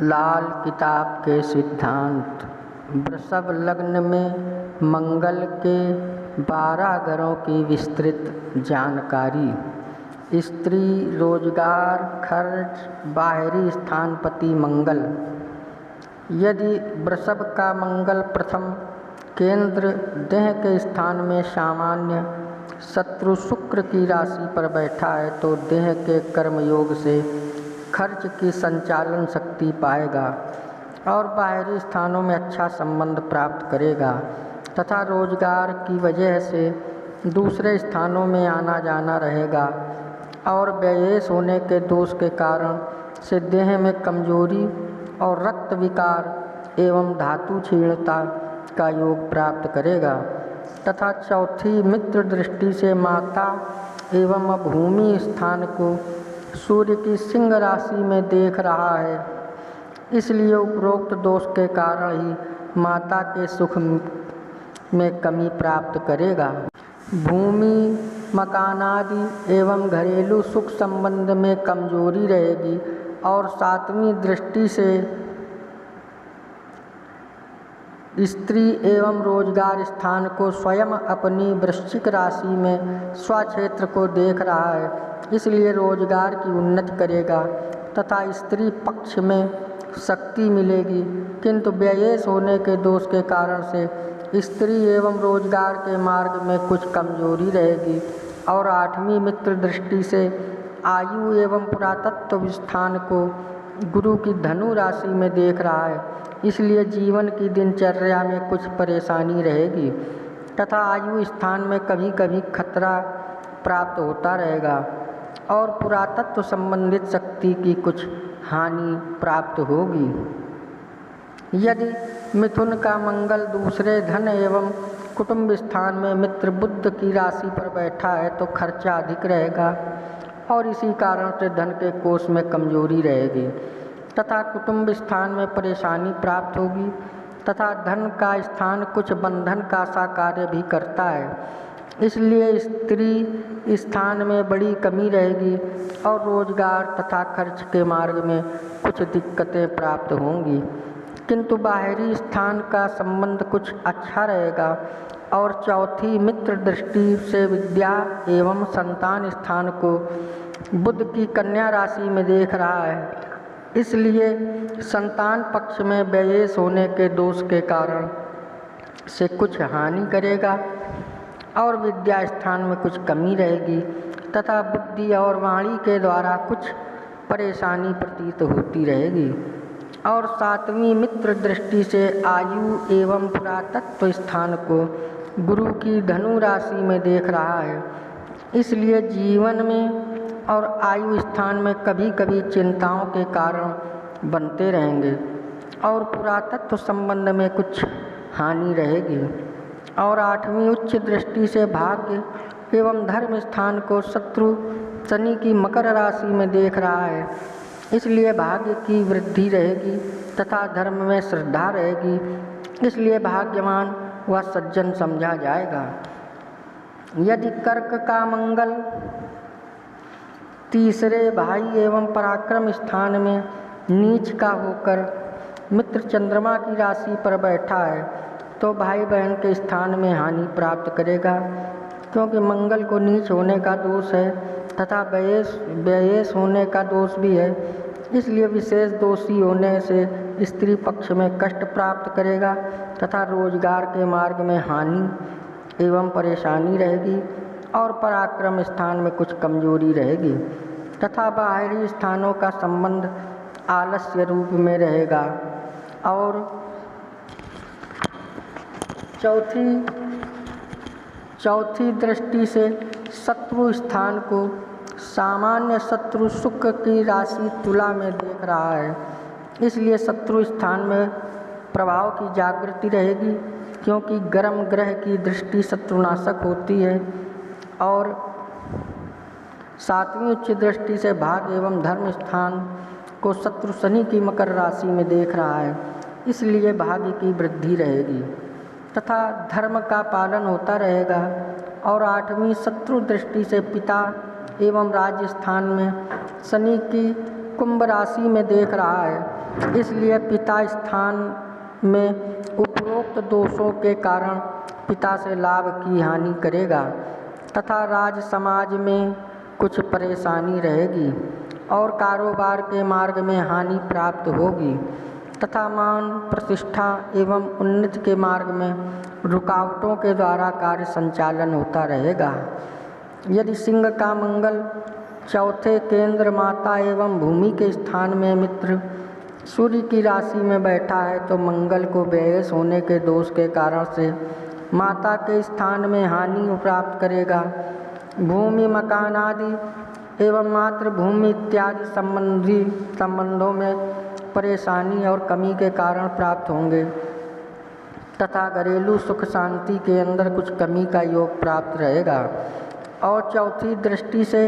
लाल किताब के सिद्धांत। वृषभ लग्न में मंगल के 12 घरों की विस्तृत जानकारी। स्त्री, रोजगार, खर्च, बाहरी स्थानपति मंगल। यदि वृषभ का मंगल प्रथम केंद्र देह के स्थान में सामान्य शत्रु शुक्र की राशि पर बैठा है तो देह के कर्मयोग से खर्च की संचालन शक्ति पाएगा और बाहरी स्थानों में अच्छा संबंध प्राप्त करेगा तथा रोजगार की वजह से दूसरे स्थानों में आना जाना रहेगा और व्ययेश होने के दोष के कारण से देह में कमजोरी और रक्त विकार एवं धातु क्षीणता का योग प्राप्त करेगा तथा चौथी मित्र दृष्टि से माता एवं भूमि स्थान को सूर्य की सिंह राशि में देख रहा है, इसलिए उपरोक्त दोष के कारण ही माता के सुख में कमी प्राप्त करेगा। भूमि, मकान आदि एवं घरेलू सुख संबंध में कमजोरी रहेगी और सातवीं दृष्टि से स्त्री एवं रोजगार स्थान को स्वयं अपनी वृश्चिक राशि में स्वक्षेत्र को देख रहा है, इसलिए रोजगार की उन्नति करेगा तथा स्त्री पक्ष में शक्ति मिलेगी, किंतु व्ययेश होने के दोष के कारण से स्त्री एवं रोजगार के मार्ग में कुछ कमजोरी रहेगी। और आठवीं मित्र दृष्टि से आयु एवं पुरातत्व स्थान को गुरु की धनु राशि में देख रहा है, इसलिए जीवन की दिनचर्या में कुछ परेशानी रहेगी तथा आयु स्थान में कभी कभी खतरा प्राप्त होता रहेगा और पुरातत्व संबंधित शक्ति की कुछ हानि प्राप्त होगी। यदि मिथुन का मंगल दूसरे धन एवं कुटुंब स्थान में मित्र बुध की राशि पर बैठा है तो खर्चा अधिक रहेगा और इसी कारण से धन के कोष में कमजोरी रहेगी तथा कुटुंब स्थान में परेशानी प्राप्त होगी तथा धन का स्थान कुछ बंधन का सा कार्य भी करता है, इसलिए स्त्री स्थान में बड़ी कमी रहेगी और रोजगार तथा खर्च के मार्ग में कुछ दिक्कतें प्राप्त होंगी, किंतु बाहरी स्थान का संबंध कुछ अच्छा रहेगा। और चौथी मित्र दृष्टि से विद्या एवं संतान स्थान को बुध की कन्या राशि में देख रहा है, इसलिए संतान पक्ष में व्ययेश होने के दोष के कारण से कुछ हानि करेगा और विद्या स्थान में कुछ कमी रहेगी तथा बुद्धि और वाणी के द्वारा कुछ परेशानी प्रतीत होती रहेगी। और सातवीं मित्र दृष्टि से आयु एवं पुरातत्व स्थान को गुरु की धनु राशि में देख रहा है, इसलिए जीवन में और आयु स्थान में कभी कभी चिंताओं के कारण बनते रहेंगे और पुरातत्व संबंध में कुछ हानि रहेगी। और आठवीं उच्च दृष्टि से भाग्य एवं धर्म स्थान को शत्रु शनि की मकर राशि में देख रहा है, इसलिए भाग्य की वृद्धि रहेगी तथा धर्म में श्रद्धा रहेगी, इसलिए भाग्यवान व सज्जन समझा जाएगा। यदि कर्क का मंगल तीसरे भाई एवं पराक्रम स्थान में नीच का होकर मित्र चंद्रमा की राशि पर बैठा है तो भाई बहन के स्थान में हानि प्राप्त करेगा, क्योंकि मंगल को नीच होने का दोष है तथा व्ययेश होने का दोष भी है, इसलिए विशेष दोषी होने से स्त्री पक्ष में कष्ट प्राप्त करेगा तथा रोजगार के मार्ग में हानि एवं परेशानी रहेगी और पराक्रम स्थान में कुछ कमजोरी रहेगी तथा बाहरी स्थानों का संबंध आलस्य रूप में रहेगा। और चौथी दृष्टि से शत्रु स्थान को सामान्य शत्रु शुक्र की राशि तुला में देख रहा है, इसलिए शत्रु स्थान में प्रभाव की जागृति रहेगी, क्योंकि गर्म ग्रह की दृष्टि शत्रुनाशक होती है। और सातवीं उच्च दृष्टि से भाग एवं धर्म स्थान को शत्रु शनि की मकर राशि में देख रहा है, इसलिए भाग्य की वृद्धि रहेगी तथा धर्म का पालन होता रहेगा। और आठवीं शत्रु दृष्टि से पिता एवं राजस्थान में शनि की कुंभ राशि में देख रहा है, इसलिए पिता स्थान में उपरोक्त दोषों के कारण पिता से लाभ की हानि करेगा तथा राज समाज में कुछ परेशानी रहेगी और कारोबार के मार्ग में हानि प्राप्त होगी तथा मान प्रतिष्ठा एवं उन्नति के मार्ग में रुकावटों के द्वारा कार्य संचालन होता रहेगा। यदि सिंह का मंगल चौथे केंद्र माता एवं भूमि के स्थान में मित्र सूर्य की राशि में बैठा है तो मंगल को व्ययस होने के दोष के कारण से माता के स्थान में हानि प्राप्त करेगा। भूमि मकान आदि एवं मातृभूमि इत्यादि संबंधों में परेशानी और कमी के कारण प्राप्त होंगे तथा घरेलू सुख शांति के अंदर कुछ कमी का योग प्राप्त रहेगा। और चौथी दृष्टि से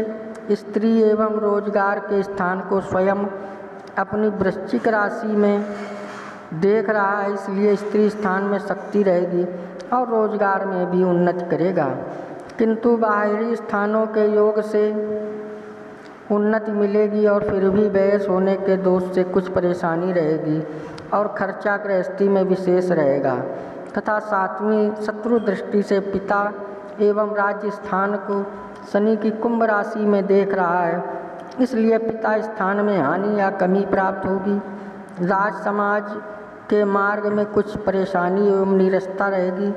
स्त्री एवं रोजगार के स्थान को स्वयं अपनी वृश्चिक राशि में देख रहा है, इसलिए स्त्री स्थान में शक्ति रहेगी और रोजगार में भी उन्नति करेगा। किंतु बाहरी स्थानों के योग से उन्नति मिलेगी और फिर भी व्ययस होने के दोष से कुछ परेशानी रहेगी और खर्चा गृहस्थी में विशेष रहेगा तथा सातवीं शत्रु दृष्टि से पिता एवं राज्य स्थान को शनि की कुंभ राशि में देख रहा है, इसलिए पिता स्थान में हानि या कमी प्राप्त होगी। राज समाज के मार्ग में कुछ परेशानी एवं नीरसता रहेगी।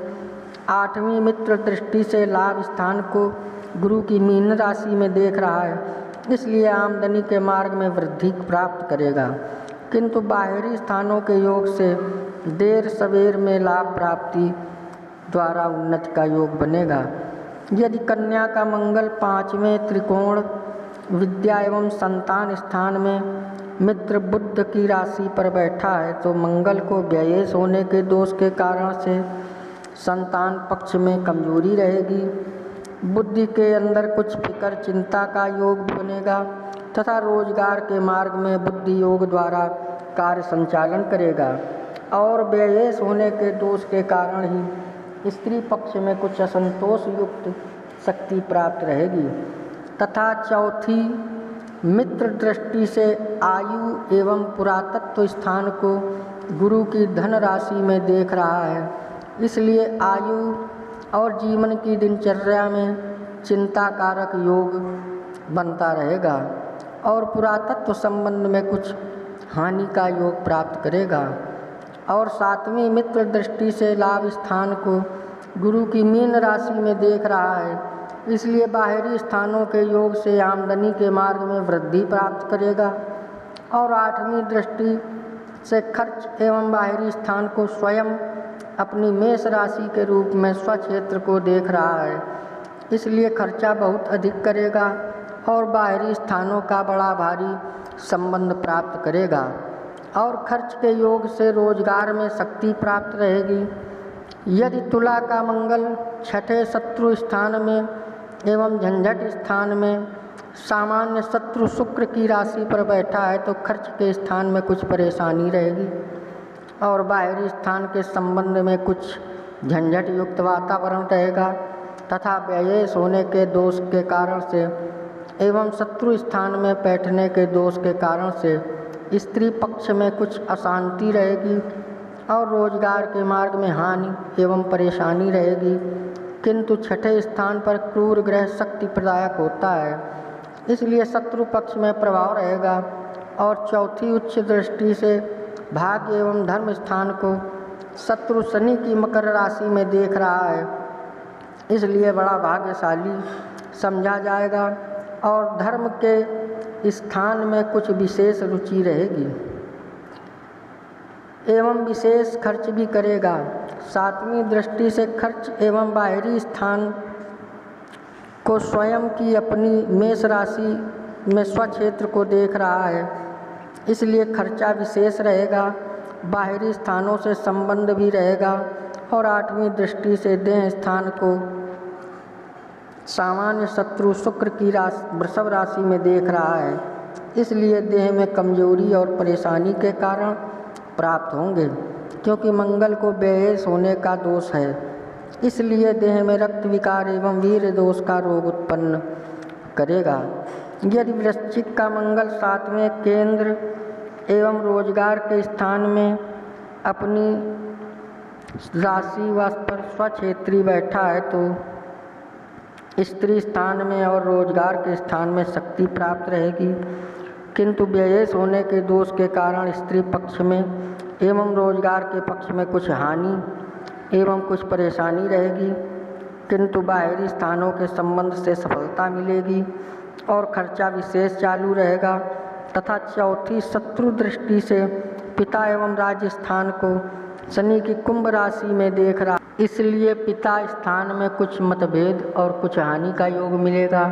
आठवीं मित्र दृष्टि से लाभ स्थान को गुरु की मीन राशि में देख रहा है, इसलिए आमदनी के मार्ग में वृद्धि प्राप्त करेगा। किंतु बाहरी स्थानों के योग से देर सवेर में लाभ प्राप्ति द्वारा उन्नति का योग बनेगा। यदि कन्या का मंगल पांचवें त्रिकोण विद्या एवं संतान स्थान में मित्र बुध की राशि पर बैठा है तो मंगल को व्ययेश होने के दोष के कारण से संतान पक्ष में कमजोरी रहेगी। बुद्धि के अंदर कुछ फिकर चिंता का योग बनेगा तथा रोजगार के मार्ग में बुद्धि योग द्वारा कार्य संचालन करेगा और व्ययेश होने के दोष के कारण ही स्त्री पक्ष में कुछ असंतोष युक्त शक्ति प्राप्त रहेगी। तथा चौथी मित्र दृष्टि से आयु एवं पुरातत्व स्थान को गुरु की धन राशि में देख रहा है, इसलिए आयु और जीवन की दिनचर्या में चिंताकारक योग बनता रहेगा और पुरातत्व संबंध में कुछ हानि का योग प्राप्त करेगा। और सातवीं मित्र दृष्टि से लाभ स्थान को गुरु की मीन राशि में देख रहा है, इसलिए बाहरी स्थानों के योग से आमदनी के मार्ग में वृद्धि प्राप्त करेगा। और आठवीं दृष्टि से खर्च एवं बाहरी स्थान को स्वयं अपनी मेष राशि के रूप में स्वक्षेत्र को देख रहा है, इसलिए खर्चा बहुत अधिक करेगा और बाहरी स्थानों का बड़ा भारी संबंध प्राप्त करेगा। और खर्च के योग से रोजगार में शक्ति प्राप्त रहेगी। यदि तुला का मंगल छठे शत्रु स्थान में एवं झंझट स्थान में सामान्य शत्रु शुक्र की राशि पर बैठा है तो खर्च के स्थान में कुछ परेशानी रहेगी और बाहरी स्थान के संबंध में कुछ झंझट युक्त वातावरण रहेगा तथा व्ययेश होने के दोष के कारण से एवं शत्रु स्थान में बैठने के दोष के कारण से स्त्री पक्ष में कुछ अशांति रहेगी और रोजगार के मार्ग में हानि एवं परेशानी रहेगी। किंतु छठे स्थान पर क्रूर ग्रह शक्ति प्रदायक होता है, इसलिए शत्रु पक्ष में प्रभाव रहेगा। और चौथी उच्च दृष्टि से भाग्य एवं धर्म स्थान को शत्रु शनि की मकर राशि में देख रहा है, इसलिए बड़ा भाग्यशाली समझा जाएगा और धर्म के स्थान में कुछ विशेष रुचि रहेगी एवं विशेष खर्च भी करेगा। सातवीं दृष्टि से खर्च एवं बाहरी स्थान को स्वयं की अपनी मेष राशि में स्वक्षेत्र को देख रहा है, इसलिए खर्चा विशेष रहेगा, बाहरी स्थानों से संबंध भी रहेगा। और आठवीं दृष्टि से देह स्थान को सामान्य शत्रु शुक्र की राशि वृषभ राशि में देख रहा है, इसलिए देह में कमजोरी और परेशानी के कारण प्राप्त होंगे, क्योंकि मंगल को व्ययेश होने का दोष है, इसलिए देह में रक्त विकार एवं वीर दोष का रोग उत्पन्न करेगा। यदि वृश्चिक का मंगल सातवें केंद्र एवं रोजगार के स्थान में अपनी राशि व पर स्वक्षेत्री बैठा है तो स्त्री स्थान में और रोजगार के स्थान में शक्ति प्राप्त रहेगी, किंतु व्ययेश होने के दोष के कारण स्त्री पक्ष में एवं रोजगार के पक्ष में कुछ हानि एवं कुछ परेशानी रहेगी, किंतु बाहरी स्थानों के संबंध से सफलता मिलेगी और खर्चा विशेष चालू रहेगा। तथा चौथी शत्रु दृष्टि से पिता एवं राजस्थान को शनि की कुंभ राशि में देख रहा, इसलिए पिता स्थान में कुछ मतभेद और कुछ हानि का योग मिलेगा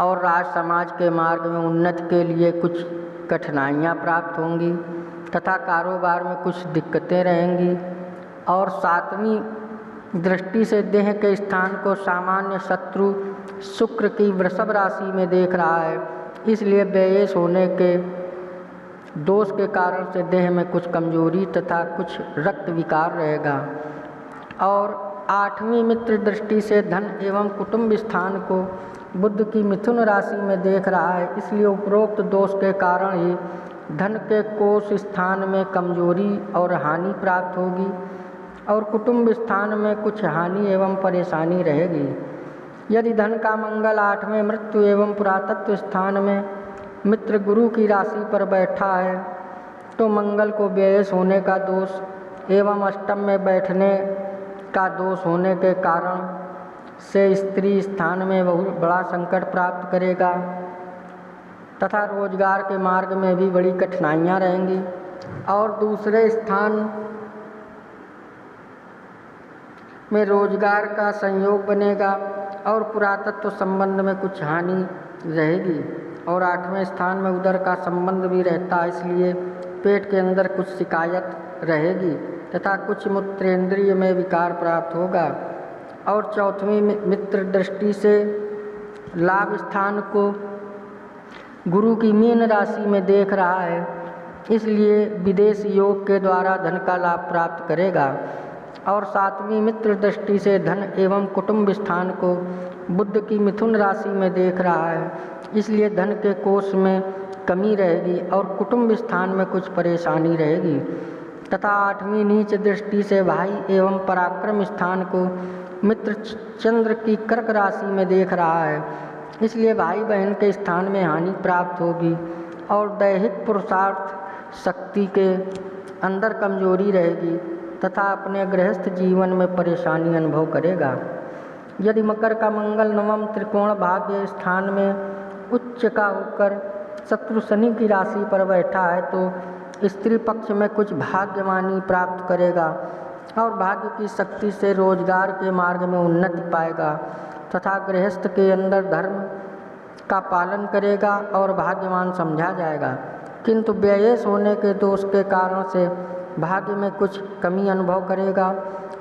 और राज समाज के मार्ग में उन्नति के लिए कुछ कठिनाइयाँ प्राप्त होंगी तथा कारोबार में कुछ दिक्कतें रहेंगी। और सातवीं दृष्टि से देह के स्थान को सामान्य शत्रु शुक्र की वृषभ राशि में देख रहा है, इसलिए व्ययेश होने के दोष के कारण से देह में कुछ कमजोरी तथा कुछ रक्त विकार रहेगा। और आठवीं मित्र दृष्टि से धन एवं कुटुंब स्थान को बुध की मिथुन राशि में देख रहा है, इसलिए उपरोक्त दोष के कारण ही धन के कोष स्थान में कमजोरी और हानि प्राप्त होगी और कुटुंब स्थान में कुछ हानि एवं परेशानी रहेगी। यदि धन का मंगल आठवें मृत्यु एवं पुरातत्व स्थान में मित्र गुरु की राशि पर बैठा है तो मंगल को व्ययेश होने का दोष एवं अष्टम में बैठने का दोष होने के कारण से स्त्री स्थान में बहुत बड़ा संकट प्राप्त करेगा तथा रोजगार के मार्ग में भी बड़ी कठिनाइयाँ रहेंगी। और दूसरे स्थान में रोजगार का संयोग बनेगा और पुरातत्व संबंध में कुछ हानि रहेगी। और आठवें स्थान में उदर का संबंध भी रहता है, इसलिए पेट के अंदर कुछ शिकायत रहेगी तथा कुछ मूत्रेंद्रिय में विकार प्राप्त होगा। और चौथवीं मित्र दृष्टि से लाभ स्थान को गुरु की मीन राशि में देख रहा है, इसलिए विदेश योग के द्वारा धन का लाभ प्राप्त करेगा। और सातवीं मित्र दृष्टि से धन एवं कुटुंब स्थान को बुध की मिथुन राशि में देख रहा है, इसलिए धन के कोष में कमी रहेगी और कुटुंब स्थान में कुछ परेशानी रहेगी। तथा आठवीं नीच दृष्टि से भाई एवं पराक्रम स्थान को मित्र चंद्र की कर्क राशि में देख रहा है, इसलिए भाई बहन के स्थान में हानि प्राप्त होगी और दैहिक पुरुषार्थ शक्ति के अंदर कमजोरी रहेगी तथा अपने गृहस्थ जीवन में परेशानी अनुभव करेगा। यदि मकर का मंगल नवम त्रिकोण भाग्य स्थान में उच्च का होकर शत्रु शनि की राशि पर बैठा है तो स्त्री पक्ष में कुछ भाग्यवानी प्राप्त करेगा और भाग्य की शक्ति से रोजगार के मार्ग में उन्नति पाएगा तथा गृहस्थ के अंदर धर्म का पालन करेगा और भाग्यवान समझा जाएगा। किंतु व्ययेश होने के दोष के कारण से भाग्य में कुछ कमी अनुभव करेगा।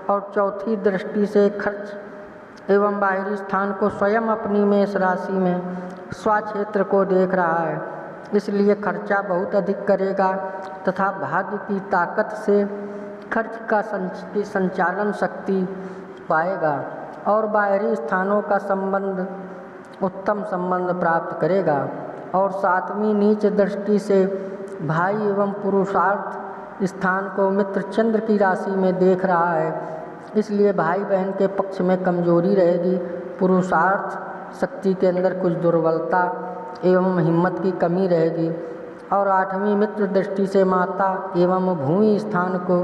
और चौथी दृष्टि से खर्च एवं बाहरी स्थान को स्वयं अपनी मेष राशि में स्वक्षेत्र को देख रहा है, इसलिए खर्चा बहुत अधिक करेगा तथा भाग्य की ताकत से खर्च का संचालन शक्ति पाएगा और बाहरी स्थानों का संबंध उत्तम संबंध प्राप्त करेगा। और सातवीं नीच दृष्टि से भाई एवं पुरुषार्थ स्थान को मित्र चंद्र की राशि में देख रहा है, इसलिए भाई बहन के पक्ष में कमजोरी रहेगी, पुरुषार्थ शक्ति के अंदर कुछ दुर्बलता एवं हिम्मत की कमी रहेगी। और आठवीं मित्र दृष्टि से माता एवं भूमि स्थान को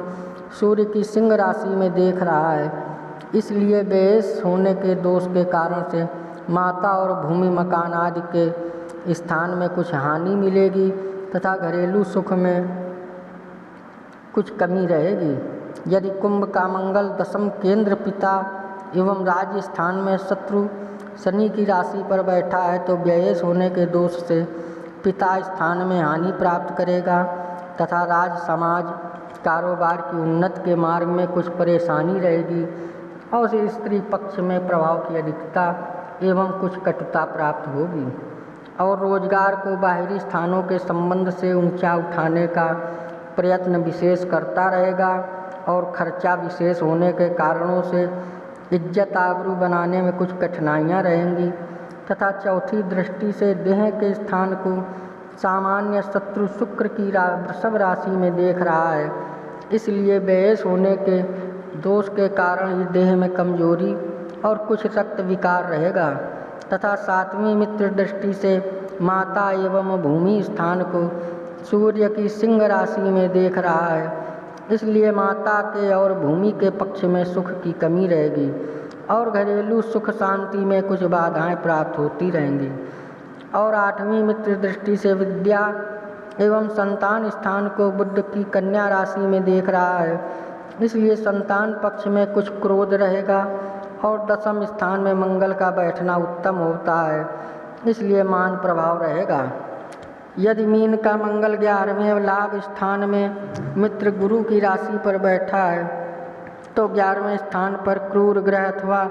सूर्य की सिंह राशि में देख रहा है, इसलिए व्ययेश होने के दोष के कारण से माता और भूमि मकान आदि के स्थान में कुछ हानि मिलेगी तथा घरेलू सुख में कुछ कमी रहेगी। यदि कुंभ का मंगल दशम केंद्र पिता एवं राज्य स्थान में शत्रु शनि की राशि पर बैठा है तो व्ययेश होने के दोष से पिता स्थान में हानि प्राप्त करेगा तथा राज समाज कारोबार की उन्नति के मार्ग में कुछ परेशानी रहेगी और स्त्री पक्ष में प्रभाव की अधिकता एवं कुछ कटुता प्राप्त होगी। और रोजगार को बाहरी स्थानों के संबंध से ऊंचा उठाने का प्रयत्न विशेष करता रहेगा और खर्चा विशेष होने के कारणों से इज्जत आबरू बनाने में कुछ कठिनाइयाँ रहेंगी। तथा चौथी दृष्टि से देह के स्थान को सामान्य शत्रु शुक्र की वृषभ राशि में देख रहा है, इसलिए बेयस होने के दोष के कारण ही देह में कमजोरी और कुछ रक्त विकार रहेगा। तथा 7वीं मित्र दृष्टि से माता एवं भूमि स्थान को सूर्य की सिंह राशि में देख रहा है, इसलिए माता के और भूमि के पक्ष में सुख की कमी रहेगी और घरेलू सुख शांति में कुछ बाधाएं प्राप्त होती रहेंगी। और 8वीं मित्र दृष्टि से विद्या एवं संतान स्थान को बुध की कन्या राशि में देख रहा है, इसलिए संतान पक्ष में कुछ क्रोध रहेगा और 10वें स्थान में मंगल का बैठना उत्तम होता है, इसलिए मान प्रभाव रहेगा। यदि मीन का मंगल 11वें लाभ स्थान में मित्र गुरु की राशि पर बैठा है तो 11वें स्थान पर क्रूर ग्रह अथवा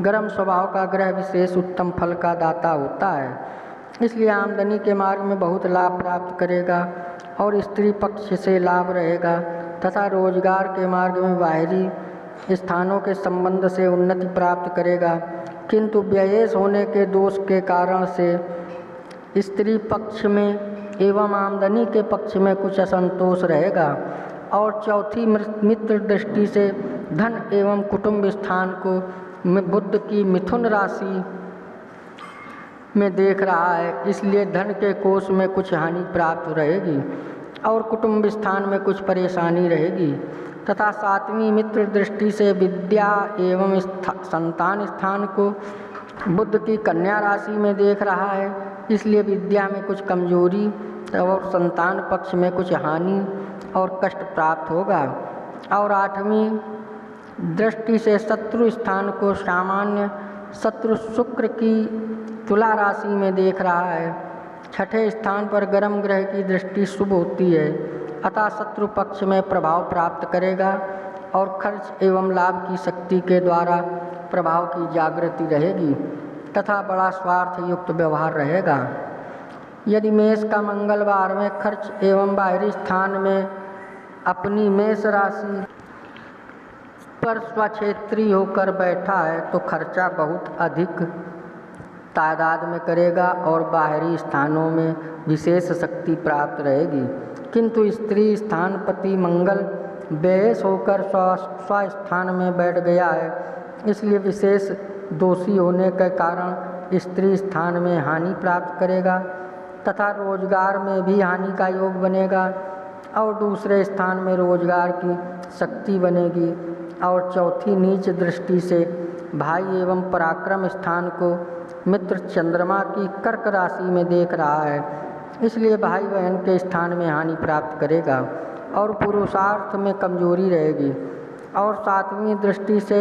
गर्म स्वभाव का ग्रह विशेष उत्तम फल का दाता होता है, इसलिए आमदनी के मार्ग में बहुत लाभ प्राप्त करेगा और स्त्री पक्ष से लाभ रहेगा तथा रोजगार के मार्ग में बाहरी स्थानों के संबंध से उन्नति प्राप्त करेगा। किंतु व्ययेश होने के दोष के कारण से स्त्री पक्ष में एवं आमदनी के पक्ष में कुछ असंतोष रहेगा। और चौथी मित्र दृष्टि से धन एवं कुटुंब स्थान को बुध की मिथुन राशि में देख रहा है, इसलिए धन के कोष में कुछ हानि प्राप्त रहेगी और कुटुंब स्थान में कुछ परेशानी रहेगी। तथा 7वीं मित्र दृष्टि से विद्या एवं संतान स्थान को बुध की कन्या राशि में देख रहा है, इसलिए विद्या में कुछ कमजोरी और संतान पक्ष में कुछ हानि और कष्ट प्राप्त होगा। और 8वीं दृष्टि से शत्रु स्थान को सामान्य शत्रु शुक्र की तुला राशि में देख रहा है। 6ठे स्थान पर गर्म ग्रह की दृष्टि शुभ होती है, अतः शत्रु पक्ष में प्रभाव प्राप्त करेगा और खर्च एवं लाभ की शक्ति के द्वारा प्रभाव की जागृति रहेगी तथा बड़ा स्वार्थ युक्त व्यवहार रहेगा। यदि मेष का मंगलवार में खर्च एवं बाहरी स्थान में अपनी मेष राशि पर स्वक्षेत्री होकर बैठा है तो खर्चा बहुत अधिक तादाद में करेगा और बाहरी स्थानों में विशेष शक्ति प्राप्त रहेगी। किंतु स्त्री स्थानपति मंगल बेयस होकर स्वस्थान में बैठ गया है, इसलिए विशेष दोषी होने के कारण स्त्री स्थान में हानि प्राप्त करेगा तथा रोजगार में भी हानि का योग बनेगा और दूसरे स्थान में रोजगार की शक्ति बनेगी। और चौथी नीच दृष्टि से भाई एवं पराक्रम स्थान को मित्र चंद्रमा की कर्क राशि में देख रहा है, इसलिए भाई बहन के स्थान में हानि प्राप्त करेगा और पुरुषार्थ में कमजोरी रहेगी। और 7वीं दृष्टि से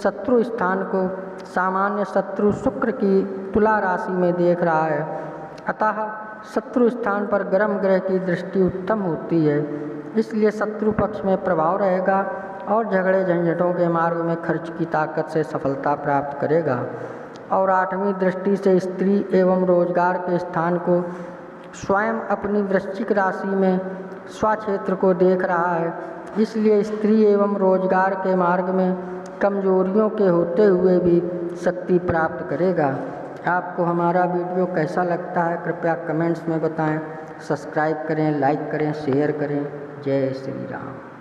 शत्रु स्थान को सामान्य शत्रु शुक्र की तुला राशि में देख रहा है, अतः शत्रु स्थान पर गर्म ग्रह की दृष्टि उत्तम होती है, इसलिए शत्रु पक्ष में प्रभाव रहेगा और झगड़े झंझटों के मार्ग में खर्च की ताकत से सफलता प्राप्त करेगा। और 8वीं दृष्टि से स्त्री एवं रोजगार के स्थान को स्वयं अपनी वृश्चिक राशि में स्वक्षेत्र को देख रहा है, इसलिए स्त्री एवं रोजगार के मार्ग में कमजोरियों के होते हुए भी शक्ति प्राप्त करेगा। आपको हमारा वीडियो कैसा लगता है कृपया कमेंट्स में बताएं। सब्सक्राइब करें, लाइक करें, शेयर करें। जय श्री राम।